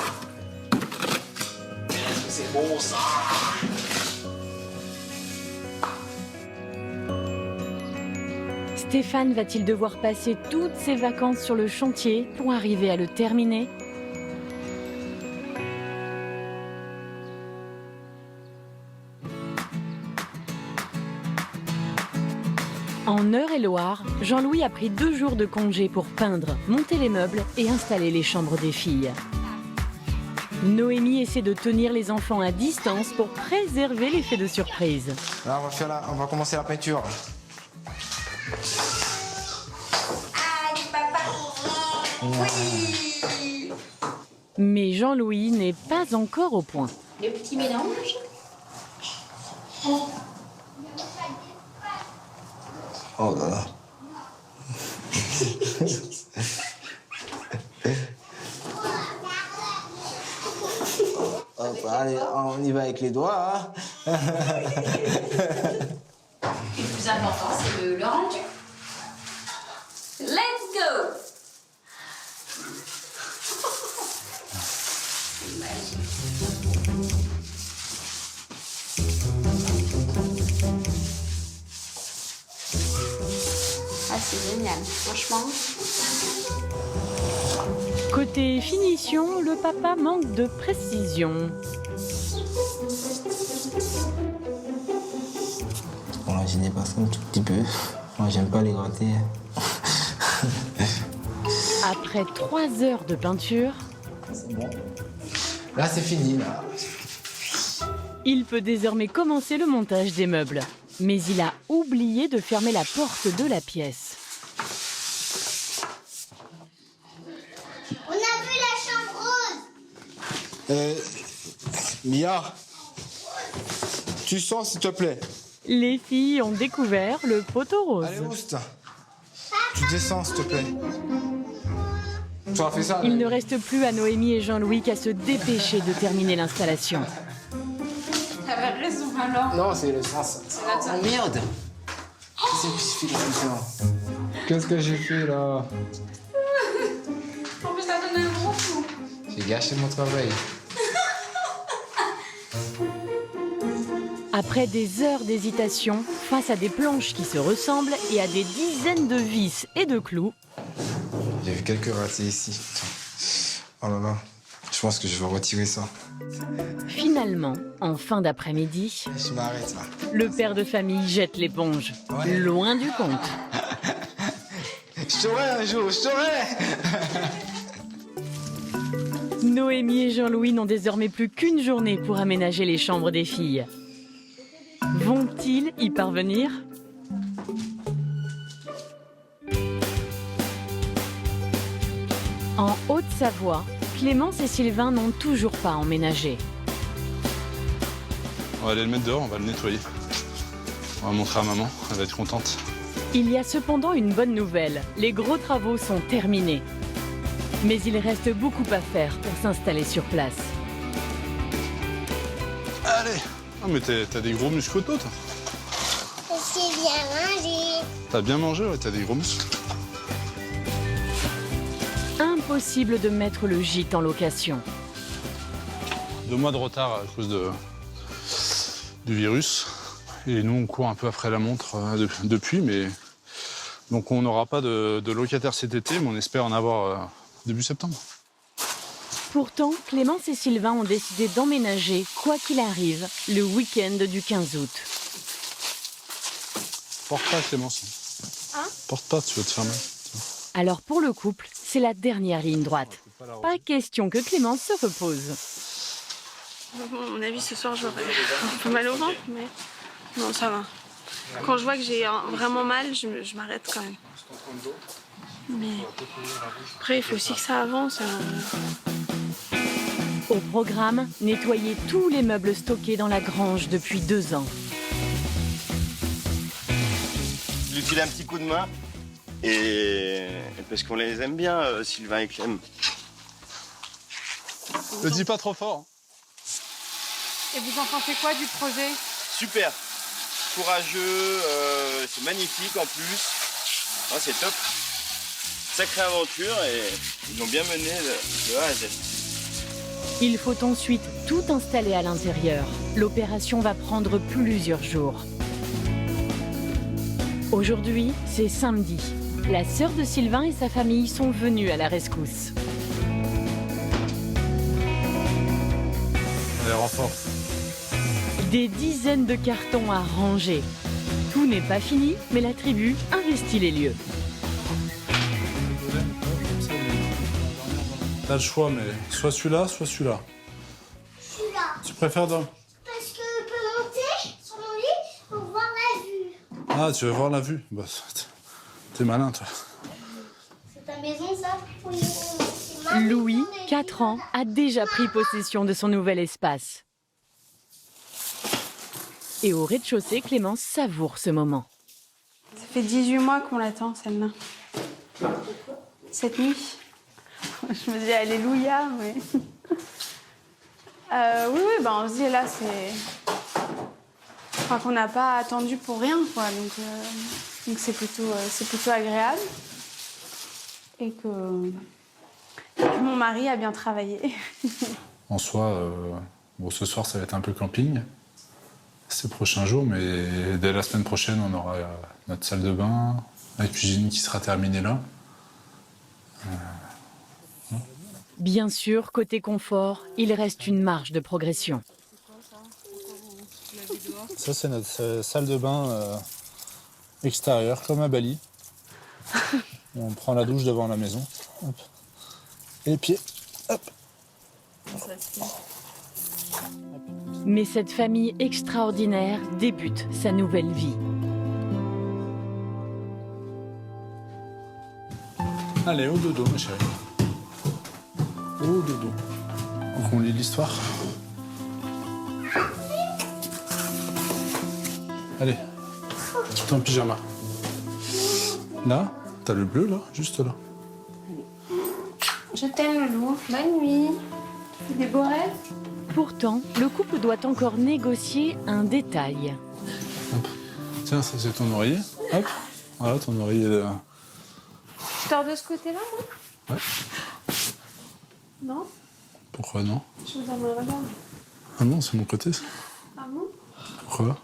C'est beau ça. Stéphane va-t-il devoir passer toutes ses vacances sur le chantier pour arriver à le terminer ? En Eure-et-Loire, Jean-Louis a pris 2 jours de congé pour peindre, monter les meubles et installer les chambres des filles. Noémie essaie de tenir les enfants à distance pour préserver l'effet de surprise. Là, on va commencer la peinture. Allez, papa. Oui. Mais Jean-Louis n'est pas encore au point. Le petit mélange. Oh là là. Hop, allez, on y va avec les doigts. Hein. Le plus important, c'est le rendu. Let's go! Ah, c'est génial, franchement. Côté finition, le papa manque de précision. Bon, là, je dépasse un tout petit peu. Moi, j'aime pas les gratter. Après 3 heures de peinture, C'est bon. Là, c'est fini, là. il peut désormais commencer le montage des meubles. Mais il a oublié de fermer la porte de la pièce. On a vu la chambre rose. Mia, tu sors, s'il te plaît. Les filles ont découvert le poteau rose. Allez, Oust. Tu descends, s'il te plaît. Tu as fait ça? Il ne reste plus à Noémie et Jean-Louis qu'à se dépêcher de terminer l'installation. T'avais raison alors. Non, c'est le sens. Oh merde. Qu'est-ce que j'ai fait là? Qu'est-ce que j'ai fait là? En plus, t'as donné un gros coup. J'ai gâché mon travail. Après des heures d'hésitation, face à des planches qui se ressemblent et à des dizaines de vis et de clous, J'ai vu quelques ratés ici. Oh là là. Je pense que je vais retirer ça. finalement, en fin d'après-midi, Je m'arrête là. le père de famille jette l'éponge. Ouais. Loin du compte. Je t'aurai un jour, je t'aurai. Noémie et Jean-Louis n'ont désormais plus qu'une journée pour aménager les chambres des filles. Vont-ils y parvenir ? En Haute-Savoie, Clémence et Sylvain n'ont toujours pas emménagé. On va aller le mettre dehors, on va le nettoyer. On va montrer à maman, elle va être contente. Il y a cependant une bonne nouvelle. Les gros travaux sont terminés. Mais il reste beaucoup à faire pour s'installer sur place. Allez. Ah mais t'as des gros muscles toi. J'ai bien mangé. T'as bien mangé, ouais, t'as des gros muscles. Impossible de mettre le gîte en location. 2 mois de retard à cause du virus. Et nous, on court un peu après la montre depuis, mais... Donc on n'aura pas de locataire cet été, mais on espère en avoir début septembre. Pourtant, Clémence et Sylvain ont décidé d'emménager, quoi qu'il arrive, le week-end du 15 août. Porte pas, Clémence. Hein? Porte pas, tu vas te faire mal. Alors pour le couple, c'est la dernière ligne droite. Pas question que Clémence se repose. Bon, à mon avis, ce soir, j'aurai un peu mal au ventre, mais non, ça va. Quand je vois que j'ai vraiment mal, je m'arrête quand même. Mais après, il faut aussi que ça avance. Au programme, nettoyer tous les meubles stockés dans la grange depuis 2 ans. Lui filer un petit coup de main. Et parce qu'on les aime bien, Sylvain et Clem. Le dis pas trop fort. Et vous en pensez quoi du projet? Super. Courageux, c'est magnifique en plus. Oh, c'est top. Sacrée aventure et ils l'ont bien mené de A à Z. Il faut ensuite tout installer à l'intérieur. L'opération va prendre plusieurs jours. Aujourd'hui, c'est samedi. La sœur de Sylvain et sa famille sont venus à la rescousse. Allez, renfort. Des dizaines de cartons à ranger. Tout n'est pas fini, mais la tribu investit les lieux. T'as le choix, mais soit celui-là, soit celui-là. Celui-là. Tu préfères d'un? Parce que je peux monter sur mon lit pour voir la vue. Ah, tu veux voir la vue? Bah, t'es malin, toi. C'est ta maison, ça? Oui. Louis, 4 ans, a déjà pris possession de son nouvel espace. Et au rez-de-chaussée, Clémence savoure ce moment. Ça fait 18 mois qu'on l'attend, celle-là. Cette nuit. Je me dis alléluia, mais... oui, ben on se dit là, c'est... Enfin, qu'on n'a pas attendu pour rien, quoi. Donc c'est plutôt agréable. Et que mon mari a bien travaillé. En soi, bon, ce soir, ça va être un peu camping. Ces prochains jours, mais dès la semaine prochaine, on aura notre salle de bain, la cuisine qui sera terminée là. Bien sûr, côté confort, il reste une marge de progression. Ça, c'est notre salle de bain extérieure, comme à Bali. On prend la douche devant la maison. Hop. Et les pieds. Hop. Mais cette famille extraordinaire débute sa nouvelle vie. Allez, au dodo, ma chérie. Au dodo. Donc on lit l'histoire. Allez, ton pyjama. Là, t'as le bleu, là, juste là. Je t'aime, Loulou. Bonne nuit. Tu fais des beaux rêves. Pourtant, le couple doit encore négocier un détail. Hop. Tiens, ça c'est ton oreiller. Hop. Voilà, ton oreiller. Tu dors de ce côté-là, moi? Ouais. Non? Pourquoi non? Je vous aimerais bien. Ah non, c'est mon côté, ça. Ah bon? Pourquoi?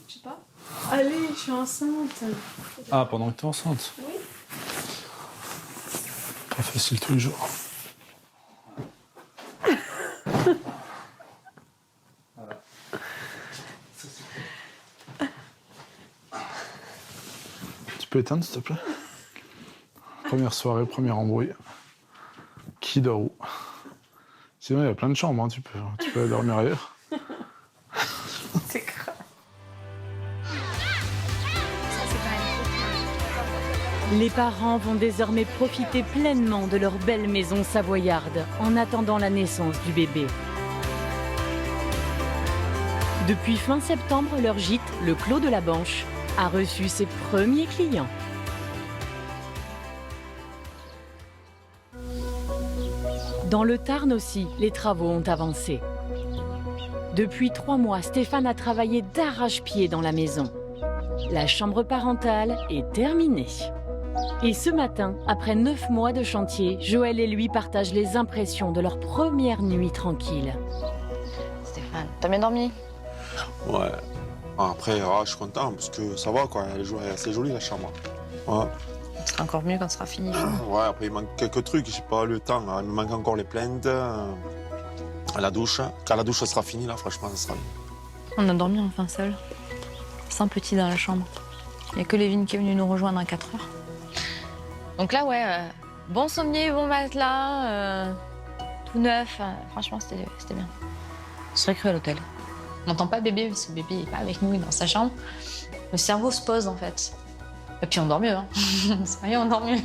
Je sais pas. Allez, je suis enceinte. Ah, pendant que t'es enceinte? Oui. Pas facile tous les jours. Tu peux éteindre, s'il te plaît? Première soirée, premier embrouille. Qui dort où? Sinon, il y a plein de chambres, hein. Tu peux aller dormir ailleurs. C'est grave. Les parents vont désormais profiter pleinement de leur belle maison savoyarde en attendant la naissance du bébé. Depuis fin septembre, leur gîte, le Clos de la Banche, a reçu ses premiers clients. Dans le Tarn aussi, les travaux ont avancé. Depuis 3 mois, Stéphane a travaillé d'arrache-pied dans la maison. La chambre parentale est terminée. Et ce matin, après 9 mois de chantier, Joël et lui partagent les impressions de leur première nuit tranquille. Stéphane, t'as bien dormi? Ouais. Après, je suis content parce que ça va, quoi. Elle est assez jolie, la chambre. Ouais. Ce sera encore mieux quand ce sera fini. Ouais, après, il manque quelques trucs. J'ai pas le temps. Il me manque encore les plaintes. La douche. Quand la douche sera finie, là, franchement, ça sera bien. On a dormi enfin seul, sans petit dans la chambre. Il n'y a que Lévin qui est venu nous rejoindre à 4 heures. Donc là, ouais, bon sommier, bon matelas, tout neuf. Franchement, c'était bien. On serait cru à l'hôtel. On n'entend pas bébé, parce que bébé n'est pas avec nous, il est dans sa chambre. Le cerveau se pose, en fait. Et puis on dort mieux, hein. Sérieux, on dort mieux.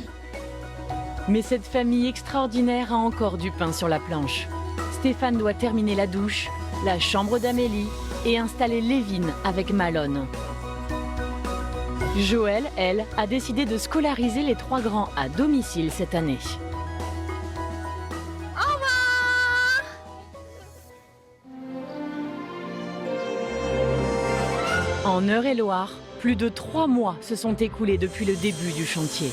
Mais cette famille extraordinaire a encore du pain sur la planche. Stéphane doit terminer la douche, la chambre d'Amélie et installer Lévin avec Malone. Joël, elle, a décidé de scolariser les 3 grands à domicile cette année. Au revoir. En Eure-et-Loire, plus de 3 mois se sont écoulés depuis le début du chantier.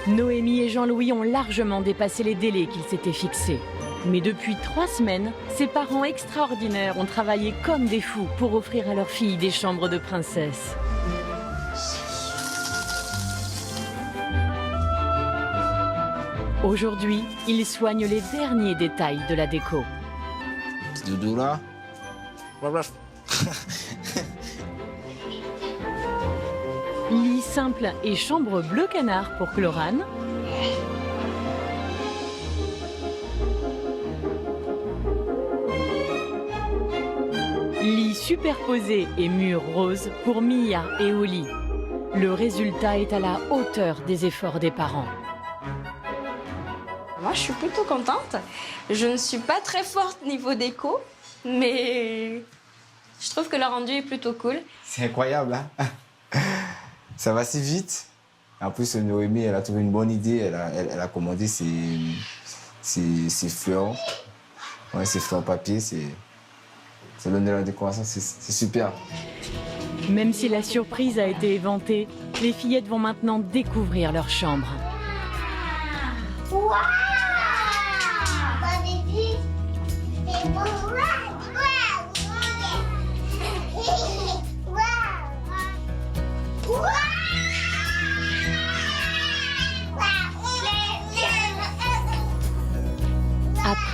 Noémie et Jean-Louis ont largement dépassé les délais qu'ils s'étaient fixés. Mais depuis 3 semaines, ces parents extraordinaires ont travaillé comme des fous pour offrir à leur fille des chambres de princesse. Aujourd'hui, ils soignent les derniers détails de la déco. Petit doudou là. Lit simple et chambre bleu canard pour Chlorane. Lit superposé et mur rose pour Mia et Oli. Le résultat est à la hauteur des efforts des parents. Moi, je suis plutôt contente. Je ne suis pas très forte niveau déco, mais je trouve que le rendu est plutôt cool. C'est incroyable, hein. Ça va si vite. En plus, Noémie, elle a trouvé une bonne idée. Elle a commandé ses fleurs. Ouais, ses fleurs papier, c'est l'honneur de la décoration, c'est super. Même si la surprise a été éventée, les fillettes vont maintenant découvrir leur chambre. Waouh! Bonne idée! Et bon,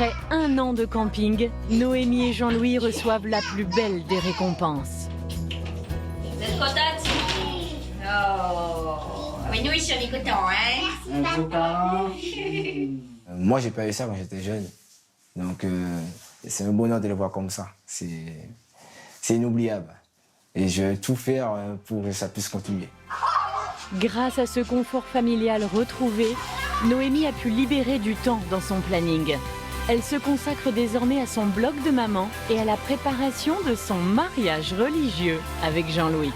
Après 1 an de camping, Noémie et Jean-Louis reçoivent la plus belle des récompenses. Vous êtes contente? Oh. Mais nous ici on est contents, hein? Moi, j'ai pas eu ça quand j'étais jeune. Donc, c'est un bonheur de le voir comme ça. C'est inoubliable. Et je vais tout faire pour que ça puisse continuer. Grâce à ce confort familial retrouvé, Noémie a pu libérer du temps dans son planning. Elle se consacre désormais à son blog de maman et à la préparation de son mariage religieux avec Jean-Louis.